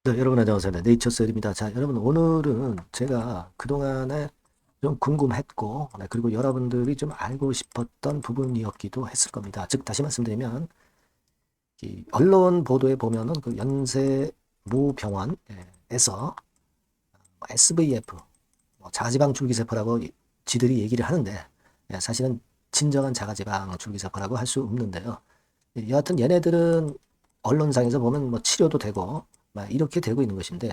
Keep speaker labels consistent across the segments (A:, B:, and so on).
A: 네, 여러분 안녕하세요. 네, 네이처셀입니다. 자, 여러분 오늘은 제가 그동안에 좀 궁금했고, 네, 그리고 여러분들이 좀 알고 싶었던 부분이었기도 했을 겁니다. 즉, 다시 말씀드리면, 이 언론 보도에 보면은 그 연세 모 병원에서 SVF, 자가지방 줄기세포라고 지들이 얘기를 하는데, 사실은 진정한 자가지방 줄기세포라고 할 수 없는데요. 여하튼 얘네들은 언론상에서 보면 뭐 치료도 되고, 막 이렇게 되고 있는 것인데,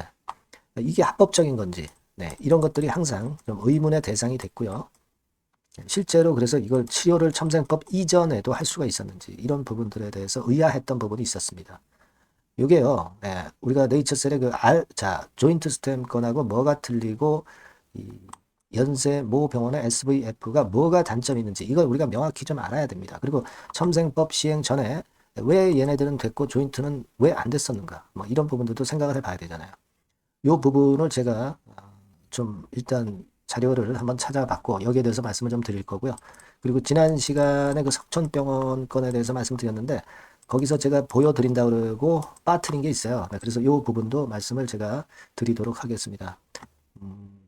A: 이게 합법적인 건지, 네, 이런 것들이 항상 좀 의문의 대상이 됐고요. 실제로 그래서 이걸 치료를 첨생법 이전에도 할 수가 있었는지 이런 부분들에 대해서 의아했던 부분이 있었습니다. 이게요, 네, 우리가 네이처셀의 조인트 스템 건하고 뭐가 틀리고 이 연세 모 병원의 SVF가 뭐가 단점이 있는지 이걸 우리가 명확히 좀 알아야 됩니다. 그리고 첨생법 시행 전에 왜 얘네들은 됐고 조인트는 왜 안 됐었는가, 뭐 이런 부분들도 생각을 해봐야 되잖아요. 이 부분을 제가 좀 일단 자료를 한번 찾아봤고 여기에 대해서 말씀을 좀 드릴 거고요. 그리고 지난 시간에 그 석촌병원 건에 대해서 말씀드렸는데 거기서 제가 보여드린다 그러고 빠뜨린 게 있어요. 네, 그래서 이 부분도 말씀을 제가 드리도록 하겠습니다.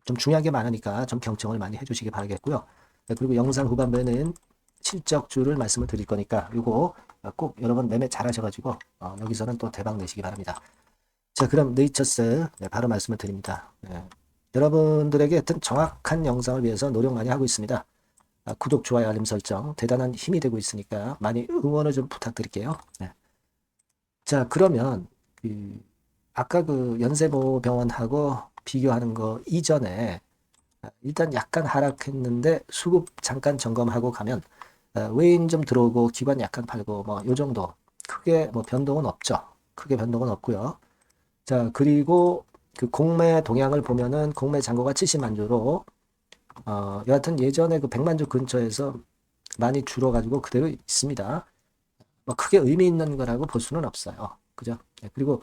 A: 좀 중요한 게 많으니까 좀 경청을 많이 해주시기 바라겠고요. 네, 그리고 영상 후반부에는 실적주를 말씀을 드릴 거니까 이거 꼭 여러분 매매 잘 하셔가지고 여기서는 또 대박 내시기 바랍니다. 자, 그럼 네이처스 바로 말씀을 드립니다. 여러분들에게 어떤 정확한 영상을 위해서 노력 많이 하고 있습니다. 구독, 좋아요, 알림 설정 대단한 힘이 되고 있으니까 많이 응원을 좀 부탁드릴게요. 네. 자, 그러면 그 아까 그 연세모 병원하고 비교하는 거 이전에 일단 약간 하락했는데 수급 잠깐 점검하고 가면 외인 좀 들어오고 기관 약간 팔고 뭐 요 정도 크게 뭐 변동은 없죠. 크게 변동은 없고요. 자, 그리고 그 공매 동향을 보면은 공매 잔고가 70만 주로 여하튼 예전에 그 100만 주 근처에서 많이 줄어가지고 그대로 있습니다. 뭐 크게 의미 있는 거라고 볼 수는 없어요. 그죠? 네, 그리고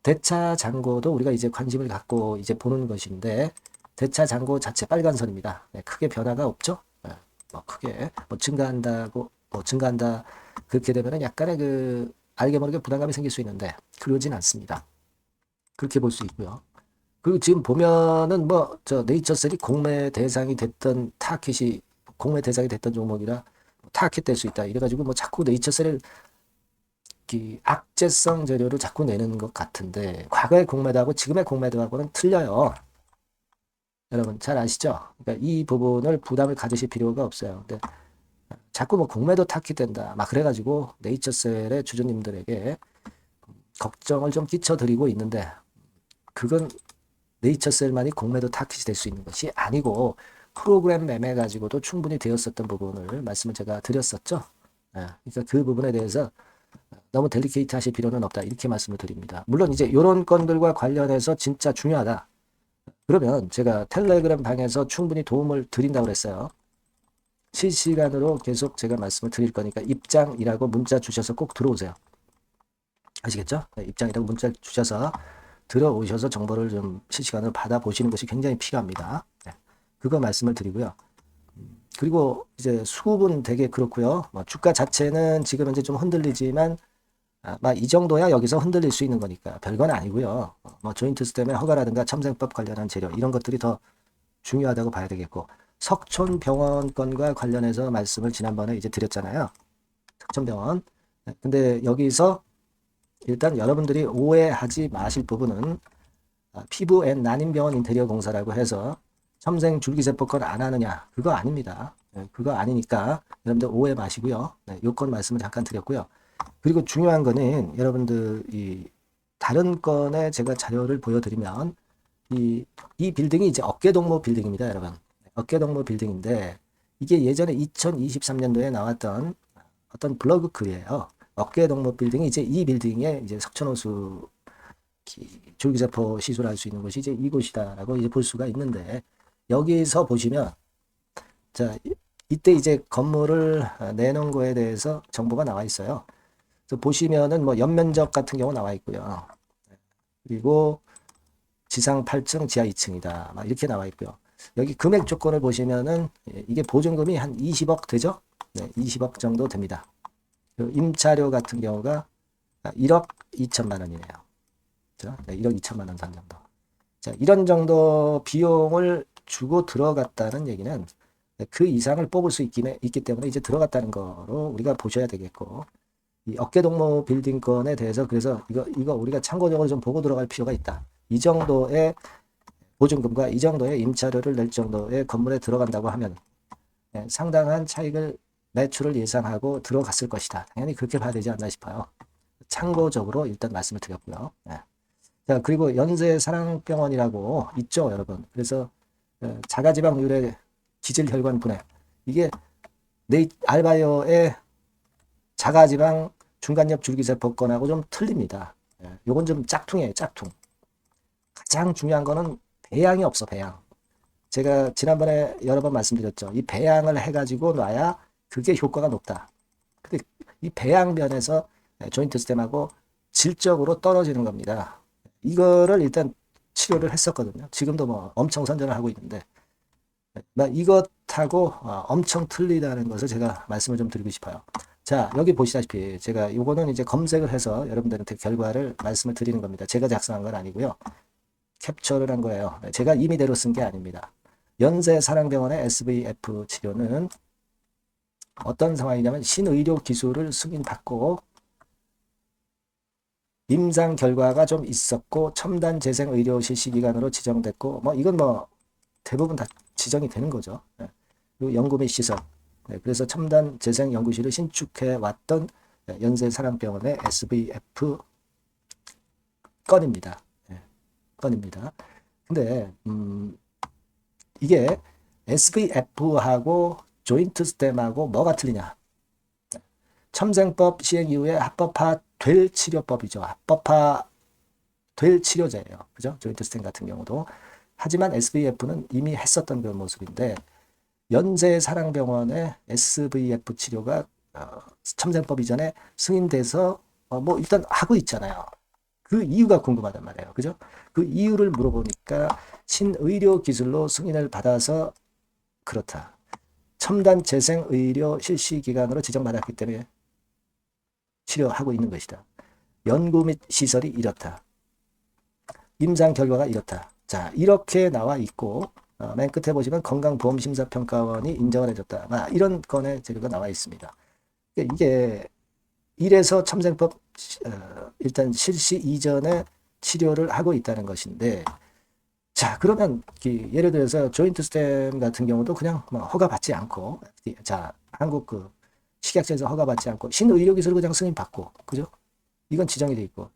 A: 대차 잔고도 우리가 이제 관심을 갖고 이제 보는 것인데 대차 잔고 자체 빨간 선입니다. 네, 크게 변화가 없죠? 네, 뭐 크게 뭐 증가한다고 뭐 증가한다 그렇게 되면은 약간의 그 알게 모르게 부담감이 생길 수 있는데 그러진 않습니다. 그렇게 볼 수 있고요. 그리고 지금 보면은 뭐 저 네이처셀이 공매 대상이 됐던 타켓이 공매 대상이 됐던 종목이라 타켓 될 수 있다. 이래가지고 뭐 자꾸 네이처셀을 악재성 재료를 자꾸 내는 것 같은데 과거의 공매도하고 지금의 공매도하고는 틀려요. 여러분 잘 아시죠? 그러니까 이 부분을 부담을 가지실 필요가 없어요. 근데 자꾸 뭐 공매도 타켓 된다. 막 그래가지고 네이처셀의 주주님들에게 걱정을 좀 끼쳐드리고 있는데 그건 네이처셀만이 공매도 타깃이 될 수 있는 것이 아니고 프로그램 매매 가지고도 충분히 되었었던 부분을 말씀을 제가 드렸었죠. 그러니까 그 부분에 대해서 너무 델리케이트 하실 필요는 없다. 이렇게 말씀을 드립니다. 물론 이제 이런 건들과 관련해서 진짜 중요하다. 그러면 제가 텔레그램 방에서 충분히 도움을 드린다고 그랬어요. 실시간으로 계속 제가 말씀을 드릴 거니까 입장이라고 문자 주셔서 꼭 들어오세요. 아시겠죠? 네, 입장이라고 문자 주셔서 들어오셔서 정보를 좀 실시간으로 받아보시는 것이 굉장히 필요합니다. 네, 그거 말씀을 드리고요. 그리고 이제 수급은 되게 그렇고요. 뭐 주가 자체는 지금 현재 좀 흔들리지만 이 정도야 여기서 흔들릴 수 있는 거니까 별건 아니고요. 뭐 조인트 스템의 허가라든가 첨생법 관련한 재료 이런 것들이 더 중요하다고 봐야 되겠고 석촌병원 건과 관련해서 말씀을 지난번에 이제 드렸잖아요. 석촌병원. 네, 근데 여기서 일단 여러분들이 오해하지 마실 부분은 피부 앤 난임병원 인테리어 공사라고 해서 첨생 줄기세포건 안 하느냐 그거 아닙니다. 네, 그거 아니니까 여러분들 오해 마시고요. 네, 요건 말씀을 잠깐 드렸고요. 그리고 중요한 거는 여러분들 이 다른 건에 제가 자료를 보여드리면 이 빌딩이 이제 어깨동무 빌딩입니다, 여러분. 어깨동무 빌딩인데 이게 예전에 2023년도에 나왔던 어떤 블로그 글이에요. 어깨동무 빌딩이 이제 이 빌딩에 이제 석촌호수 줄기세포 시술할 수 있는 곳이 이제 이곳이다라고 이제 볼 수가 있는데 여기서 보시면 자 이때 이제 건물을 내놓은 거에 대해서 정보가 나와 있어요. 그래서 보시면은 뭐 연면적 같은 경우 나와 있고요. 그리고 지상 8층, 지하 2층이다. 막 이렇게 나와 있고요. 여기 금액 조건을 보시면은 이게 보증금이 한 20억 되죠? 네, 20억 정도 됩니다. 임차료 같은 경우가 1억 2천만 원이네요. 자, 1억 2천만 원 선 정도. 자, 이런 정도 비용을 주고 들어갔다는 얘기는 그 이상을 뽑을 수 있기 때문에 이제 들어갔다는 거로 우리가 보셔야 되겠고, 이 어깨동무 빌딩권에 대해서 그래서 이거 우리가 참고적으로 좀 보고 들어갈 필요가 있다. 이 정도의 보증금과 이 정도의 임차료를 낼 정도의 건물에 들어간다고 하면 상당한 차익을 매출을 예상하고 들어갔을 것이다. 당연히 그렇게 봐야 되지 않나 싶어요. 참고적으로 일단 말씀을 드렸고요. 자, 그리고 연세사랑병원이라고 있죠, 여러분. 그래서 자가지방률의 기질혈관 분해. 이게 알바이어의 자가지방 중간엽 줄기세포권하고 좀 틀립니다. 요건 좀 짝퉁이에요, 짝퉁. 가장 중요한 거는 배양이 없어, 배양. 제가 지난번에 여러 번 말씀드렸죠. 이 배양을 해가지고 놔야 그게 효과가 높다. 근데 이 배양 면에서 조인트 스템하고 질적으로 떨어지는 겁니다. 이거를 일단 치료를 했었거든요. 지금도 뭐 엄청 선전을 하고 있는데 이것하고 엄청 틀리다는 것을 제가 말씀을 좀 드리고 싶어요. 자, 여기 보시다시피 제가 요거는 이제 검색을 해서 여러분들한테 결과를 말씀을 드리는 겁니다. 제가 작성한 건 아니고요. 캡처를 한 거예요. 제가 임의대로 쓴 게 아닙니다. 연세사랑병원의 SVF 치료는 어떤 상황이냐면 신의료 기술을 승인받고 임상 결과가 좀 있었고 첨단 재생 의료 실시 기관으로 지정됐고 뭐 이건 뭐 대부분 다 지정이 되는 거죠. 그리고 연구 및 시설. 그래서 첨단 재생 연구실을 신축해 왔던 연세사랑병원의 SVF 건입니다. 건입니다. 근데 이게 SVF하고 조인트 스템하고 뭐가 틀리냐? 첨생법 시행 이후에 합법화될 치료법이죠. 합법화될 치료제예요. 그죠? 조인트 스템 같은 경우도. 하지만 SVF는 이미 했었던 그런 모습인데 연세사랑병원의 SVF 치료가 첨생법 이전에 승인돼서 뭐 일단 하고 있잖아요. 그 이유가 궁금하단 말이에요. 그죠? 그 이유를 물어보니까 신의료 기술로 승인을 받아서 그렇다. 첨단 재생 의료 실시 기관으로 지정받았기 때문에 치료하고 있는 것이다. 연구 및 시설이 이렇다. 임상 결과가 이렇다. 자, 이렇게 나와 있고 맨 끝에 보시면 건강보험심사평가원이 인정을 해줬다. 이런 건의 재료가 나와 있습니다. 이게 이래서 첨생법 일단 실시 이전에 치료를 하고 있다는 것인데 자, 그러면 예를 들어서 조인트 스템 같은 경우도 그냥 허가받지 않고 자, 한국 그 식약처에서 허가받지 않고 신의료기술을 그냥 승인받고 그죠? 이건 지정이 돼 있고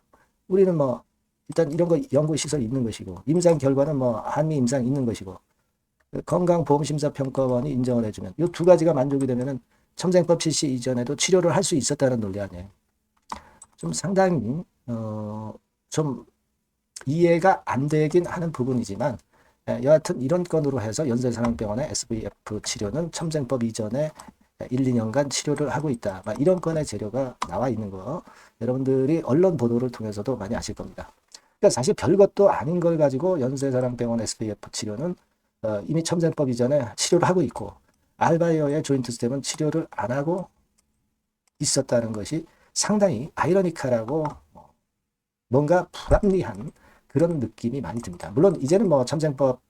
A: 우리는 뭐 일단 이런 거 연구시설 있는 것이고 임상 결과는 뭐 한미 임상 있는 것이고 건강보험심사평가원이 인정을 해주면 이 두 가지가 만족이 되면은 첨생법 실시 이전에도 치료를 할 수 있었다는 논리 아니에요. 좀 상당히 좀 이해가 안 되긴 하는 부분이지만 여하튼 이런 건으로 해서 연세사랑병원의 SVF 치료는 첨생법 이전에 1, 2년간 치료를 하고 있다. 이런 건의 재료가 나와 있는 거 여러분들이 언론 보도를 통해서도 많이 아실 겁니다. 그러니까 사실 별것도 아닌 걸 가지고 연세사랑병원 SVF 치료는 이미 첨생법 이전에 치료를 하고 있고 알바이어의 조인트 스템은 치료를 안 하고 있었다는 것이 상당히 아이러니컬하고 뭔가 불합리한 그런 느낌이 많이 듭니다. 물론 이제는 뭐 첨생법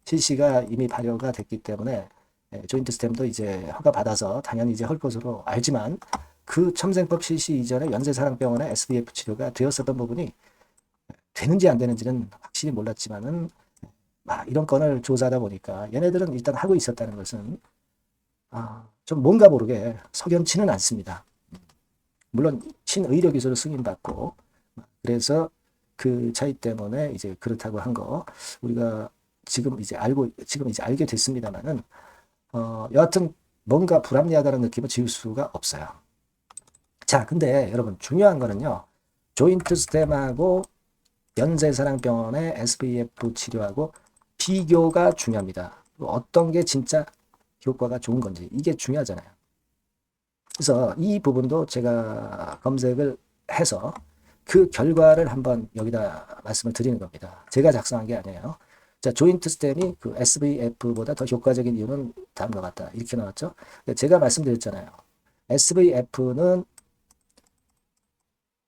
A: 실시가 이미 발효가 됐기 때문에 조인트 스템도 이제 허가받아서 당연히 이제 할 것으로 알지만 그 첨생법 실시 이전에 연세사랑병원의 SVF 치료가 되었었던 부분이 되는지 안 되는지는 확실히 몰랐지만은 이런 건을 조사하다 보니까 얘네들은 일단 하고 있었다는 것은 좀 뭔가 모르게 석연치는 않습니다. 물론 신의료 기술을 승인받고 그래서 그 차이 때문에 이제 그렇다고 한 거 우리가 지금 이제 알게 됐습니다만은 여하튼 뭔가 불합리하다는 느낌을 지울 수가 없어요. 자, 근데 여러분 중요한 거는요. 조인트 스템하고 연세사랑병원의 SVF 치료하고 비교가 중요합니다. 어떤 게 진짜 효과가 좋은 건지 이게 중요하잖아요. 그래서 이 부분도 제가 검색을 해서 그 결과를 한번 여기다 말씀을 드리는 겁니다. 제가 작성한 게 아니에요. 자, 조인트 스템이 그 SVF보다 더 효과적인 이유는 다음과 같다. 이렇게 나왔죠. 제가 말씀드렸잖아요. SVF는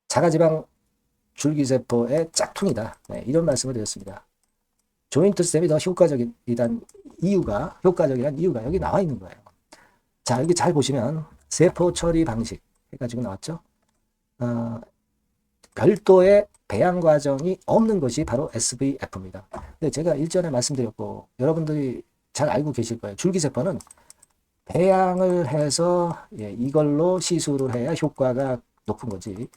A: 자가지방 줄기세포의 짝퉁이다. 네, 이런 말씀을 드렸습니다. 조인트 스템이 더 효과적이란 이유가 여기 나와 있는 거예요. 자, 여기 잘 보시면 세포 처리 방식 해가지고 나왔죠. 별도의 배양 과정이 없는 것이 바로 SVF입니다. 근데 제가 일전에 말씀드렸고 여러분들이 잘 알고 계실 거예요. 줄기세포는 배양을 해서 이걸로 시술을 해야 효과가 높은 거지,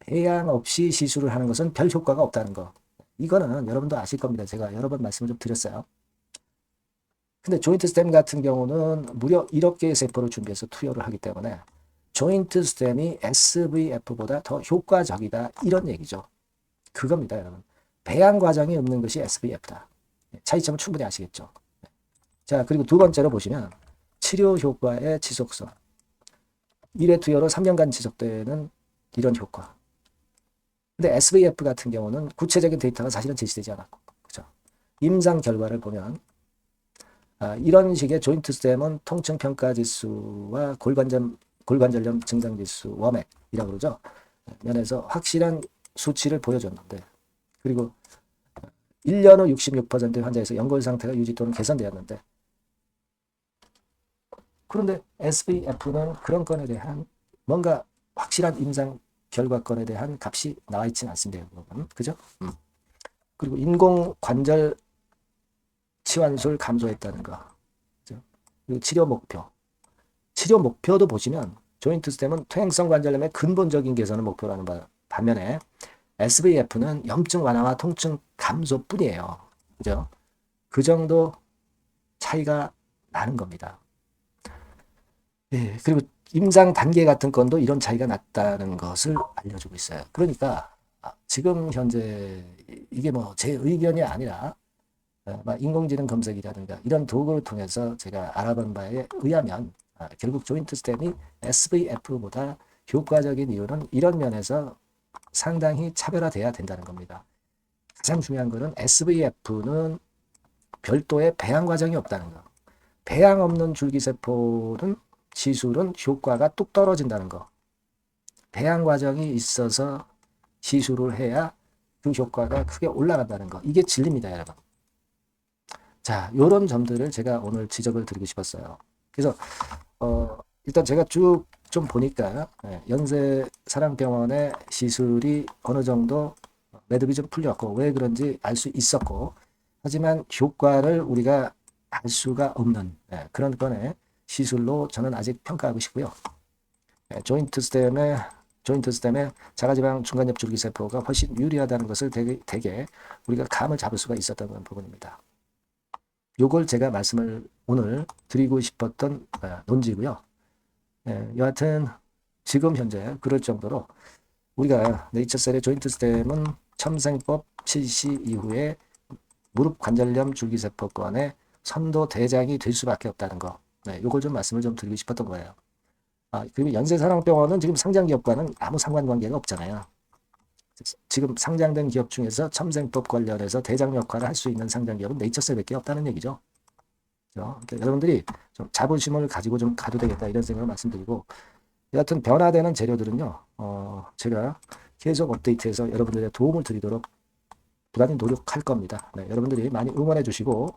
A: 배양 없이 시술을 하는 것은 별 효과가 없다는 거. 이거는 여러분도 아실 겁니다. 제가 여러 번 말씀을 좀 드렸어요. 근데 조인트 스템 같은 경우는 무려 1억 개의 세포를 준비해서 투여를 하기 때문에 조인트 스템이 SVF보다 더 효과적이다, 이런 얘기죠. 그겁니다, 여러분. 배양 과정이 없는 것이 SVF다. 차이점은 충분히 아시겠죠. 자, 그리고 두 번째로 보시면 치료 효과의 지속성. 1회 투여로 3년간 지속되는 이런 효과. 근데 SVF 같은 경우는 구체적인 데이터가 사실은 제시되지 않았고, 그죠? 임상 결과를 보면 이런 식의 조인트 스템은 통증 평가 지수와 골관절염 증상 지수, 워맥이라고 그러죠. 면에서 확실한 수치를 보여줬는데, 그리고 1년 후 66%의 환자에서 연골 상태가 유지 또는 개선되었는데, 그런데 SVF는 그런 건에 대한 뭔가 확실한 임상 결과건에 대한 값이 나와 있지는 않습니다, 여러분. 그죠? 그리고 인공 관절 치환술 감소했다는 거. 그죠? 그리고 치료 목표도 보시면 조인트 스템은 퇴행성 관절염의 근본적인 개선을 목표로 하는 반면에 SVF는 염증 완화와 통증 감소뿐이에요. 그죠? 그 정도 차이가 나는 겁니다. 예, 그리고 임상 단계 같은 건도 이런 차이가 났다는 것을 알려주고 있어요. 그러니까 지금 현재 이게 뭐 제 의견이 아니라 인공지능 검색이라든가 이런 도구를 통해서 제가 알아본 바에 의하면 결국 조인트 스템이 SVF보다 효과적인 이유는 이런 면에서 상당히 차별화돼야 된다는 겁니다. 가장 중요한 것은 SVF는 별도의 배양 과정이 없다는 거. 배양 없는 줄기세포는 시술은 효과가 뚝 떨어진다는 거. 배양 과정이 있어서 시술을 해야 그 효과가 크게 올라간다는 거. 이게 진리입니다, 여러분. 자, 요런 점들을 제가 오늘 지적을 드리고 싶었어요. 그래서 일단 제가 쭉 좀 보니까 연세사랑병원의 시술이 어느 정도 매듭이 좀 풀렸고 왜 그런지 알 수 있었고, 하지만 효과를 우리가 알 수가 없는 그런 건의 시술로 저는 아직 평가하고 싶고요. 조인트 스템의 자가지방 중간엽 줄기세포가 훨씬 유리하다는 것을 되게 우리가 감을 잡을 수가 있었던 부분입니다. 요걸 제가 말씀을 오늘 드리고 싶었던 논지고요. 여하튼 지금 현재 그럴 정도로 우리가 네이처셀의 조인트 스템은 첨생법 실시 이후에 무릎 관절염 줄기세포권의 선도 대장이 될 수밖에 없다는 거. 요걸 좀 말씀을 좀 드리고 싶었던 거예요. 그리고 연세사랑병원은 지금 상장 기업과는 아무 상관관계가 없잖아요. 지금 상장된 기업 중에서 첨생법 관련해서 대장 역할을 할 수 있는 상장 기업은 네이처셀밖에 없다는 얘기죠. 그러니까 여러분들이 좀 자부심을 가지고 좀 가도 되겠다, 이런 생각을 말씀드리고, 여하튼 변화되는 재료들은요, 제가 계속 업데이트해서 여러분들의 도움을 드리도록 부단히 노력할 겁니다. 여러분들이 많이 응원해 주시고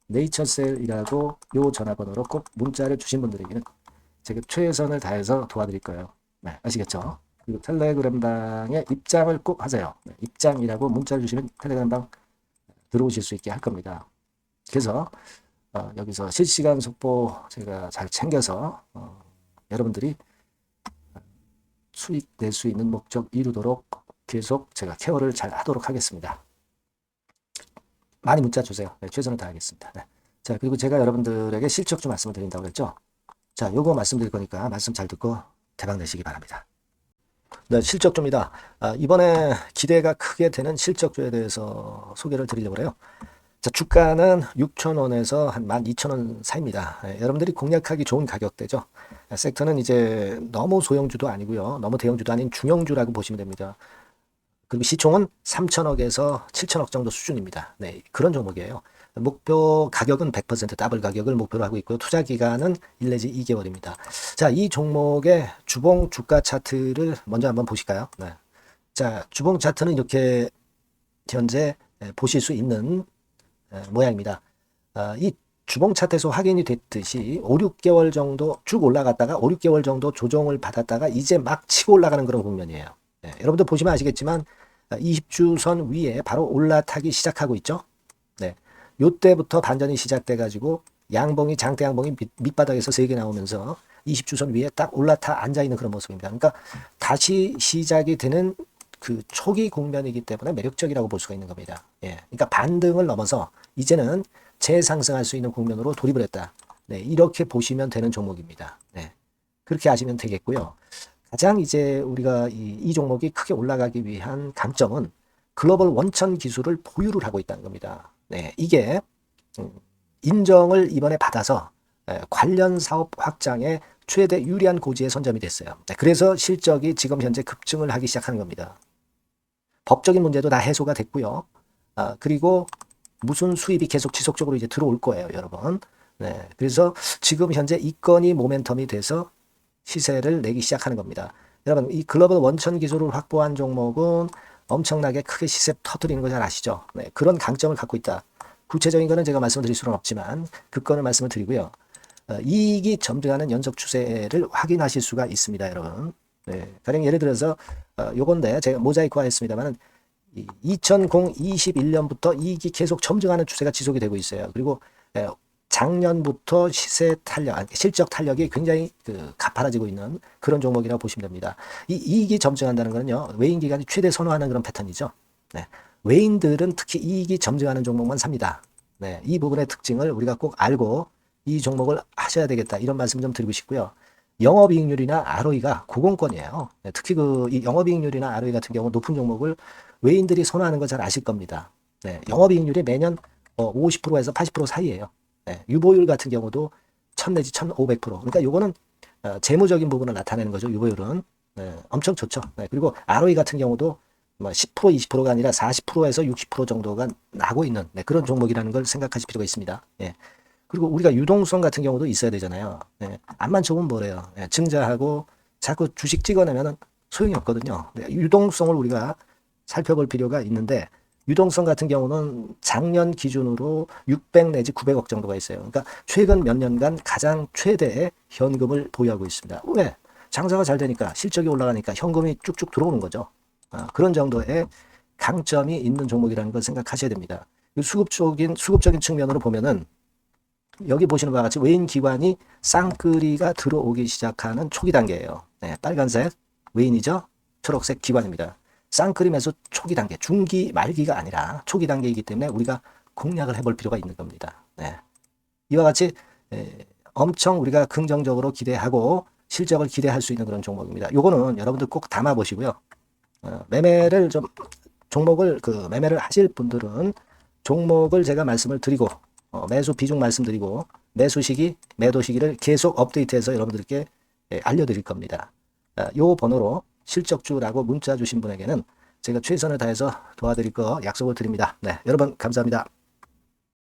A: 네이처셀이라고 요 전화번호로 꼭 문자를 주신 분들에게는 제가 최선을 다해서 도와드릴 거예요. 아시겠죠? 그리고 텔레그램방에 입장을 꼭 하세요. 입장이라고 문자를 주시면 텔레그램방 들어오실 수 있게 할 겁니다. 그래서 여기서 실시간 속보 제가 잘 챙겨서 여러분들이 수익 낼 수 있는 목적 이루도록 계속 제가 케어를 잘 하도록 하겠습니다. 많이 문자 주세요. 최선을 다하겠습니다. 자, 그리고 제가 여러분들에게 실적주 말씀을 드린다고 했죠. 자, 요거 말씀드릴 거니까 말씀 잘 듣고 대박 내시기 바랍니다. 네, 실적주입니다. 이번에 기대가 크게 되는 실적주에 대해서 소개를 드리려고 해요. 자, 주가는 6,000원에서 한 12,000원 사이입니다. 여러분들이 공략하기 좋은 가격대죠. 섹터는 이제 너무 소형주도 아니고요, 너무 대형주도 아닌 중형주라고 보시면 됩니다. 그리고 시총은 3천억에서 7천억 정도 수준입니다. 그런 종목이에요. 목표 가격은 100% 더블 가격을 목표로 하고 있고요. 투자 기간은 1 내지 2개월입니다. 자, 이 종목의 주봉 주가 차트를 먼저 한번 보실까요? 자, 주봉 차트는 이렇게 현재 보실 수 있는 모양입니다. 이 주봉 차트에서 확인이 됐듯이 5, 6개월 정도 쭉 올라갔다가 5, 6개월 정도 조정을 받았다가 이제 막 치고 올라가는 그런 국면이에요. 여러분들 보시면 아시겠지만 20주선 위에 바로 올라타기 시작하고 있죠. 네. 요때부터 반전이 시작돼 가지고 양봉이 장대 양봉이 밑바닥에서 3개 나오면서 20주선 위에 딱 올라타 앉아 있는 그런 모습입니다. 그러니까 다시 시작이 되는 그 초기 국면이기 때문에 매력적이라고 볼 수가 있는 겁니다. 그러니까 반등을 넘어서 이제는 재상승할 수 있는 국면으로 돌입을 했다. 네, 이렇게 보시면 되는 종목입니다. 네, 그렇게 아시면 되겠고요. 가장 이제 우리가 이 종목이 크게 올라가기 위한 강점은 글로벌 원천 기술을 보유를 하고 있다는 겁니다. 네, 이게 인정을 이번에 받아서 관련 사업 확장에 최대 유리한 고지에 선점이 됐어요. 네, 그래서 실적이 지금 현재 급증을 하기 시작하는 겁니다. 법적인 문제도 다 해소가 됐고요. 그리고 무슨 수입이 계속 지속적으로 이제 들어올 거예요, 여러분. 네, 그래서 지금 현재 이 건이 모멘텀이 돼서 시세를 내기 시작하는 겁니다. 여러분, 이 글로벌 원천 기술을 확보한 종목은 엄청나게 크게 시세 터뜨리는 거 잘 아시죠? 네, 그런 강점을 갖고 있다. 구체적인 거는 제가 말씀을 드릴 수는 없지만 그 건을 말씀을 드리고요. 이익이 점증하는 연속 추세를 확인하실 수가 있습니다, 여러분. 네, 가령 예를 들어서 요건데 제가 모자이크화 했습니다만 2021년부터 이익이 계속 점증하는 추세가 지속이 되고 있어요. 그리고 작년부터 시세 탄력, 실적 탄력이 굉장히 가파라지고 있는 그런 종목이라고 보시면 됩니다. 이 이익이 점증한다는 거는요, 외인 기관이 최대 선호하는 그런 패턴이죠. 네, 외인들은 특히 이익이 점증하는 종목만 삽니다. 네, 이 부분의 특징을 우리가 꼭 알고 이 종목을 하셔야 되겠다, 이런 말씀 좀 드리고 싶고요. 영업이익률이나 ROE가 고공권이에요. 네, 특히 이 영업이익률이나 ROE 같은 경우 높은 종목을 외인들이 선호하는 거 잘 아실 겁니다. 네, 영업이익률이 매년 50%에서 80% 사이에요. 네, 유보율 같은 경우도 1000 내지 1500%. 그러니까 요거는 재무적인 부분을 나타내는 거죠. 유보율은. 네, 엄청 좋죠. 네, 그리고 ROE 같은 경우도 뭐 10% 20%가 아니라 40%에서 60% 정도가 나고 있는 그런 종목이라는 걸 생각하실 필요가 있습니다. 예. 그리고 우리가 유동성 같은 경우도 있어야 되잖아요. 앞만 좋으면 뭐래요. 증자하고 자꾸 주식 찍어내면 소용이 없거든요. 유동성을 우리가 살펴볼 필요가 있는데, 유동성 같은 경우는 작년 기준으로 600 내지 900억 정도가 있어요. 그러니까 최근 몇 년간 가장 최대의 현금을 보유하고 있습니다. 왜? 장사가 잘 되니까, 실적이 올라가니까 현금이 쭉쭉 들어오는 거죠. 그런 정도의 강점이 있는 종목이라는 걸 생각하셔야 됩니다. 수급적인 측면으로 보면은 여기 보시는 바와 같이 외인 기관이 쌍끌이가 들어오기 시작하는 초기 단계예요. 네, 빨간색 외인이죠. 초록색 기관입니다. 쌍끌이 매수 초기 단계, 중기 말기가 아니라 초기 단계이기 때문에 우리가 공략을 해볼 필요가 있는 겁니다. 네. 이와 같이 엄청 우리가 긍정적으로 기대하고 실적을 기대할 수 있는 그런 종목입니다. 요거는 여러분들 꼭 담아 보시고요. 매매를 매매를 하실 분들은 종목을 제가 말씀을 드리고 매수 비중 말씀드리고 매수 시기, 매도 시기를 계속 업데이트해서 여러분들께 알려드릴 겁니다. 요 번호로 실적주라고 문자 주신 분에게는 제가 최선을 다해서 도와드릴 거 약속을 드립니다. 네, 여러분 감사합니다.